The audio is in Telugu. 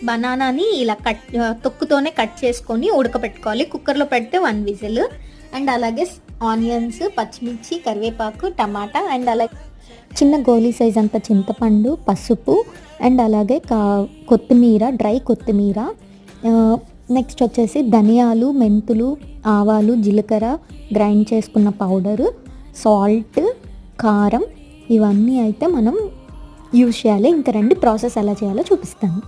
బనానాని ఇలా తొక్కుతోనే కట్ చేసుకొని ఉడకపెట్టుకోవాలి. కుక్కర్లో పెడితే 1 విజిల్. అండ్ అలాగే ఆనియన్స్, పచ్చిమిర్చి, కరివేపాకు, టమాటా అండ్ అలాగే చిన్న గోలీ సైజ్ అంత చింతపండు, పసుపు అండ్ అలాగే కొత్తిమీర, డ్రై కొత్తిమీర, నెక్స్ట్ వచ్చేసి ధనియాలు, మెంతులు, ఆవాలు, జీలకర్ర, గ్రైండ్ చేసుకున్న పౌడరు, సాల్ట్, కారం, ఇవన్నీ అయితే మనం యూజ్ చేయాలి. ఇంకా రండి ప్రాసెస్ ఎలా చేయాలో చూపిస్తాను.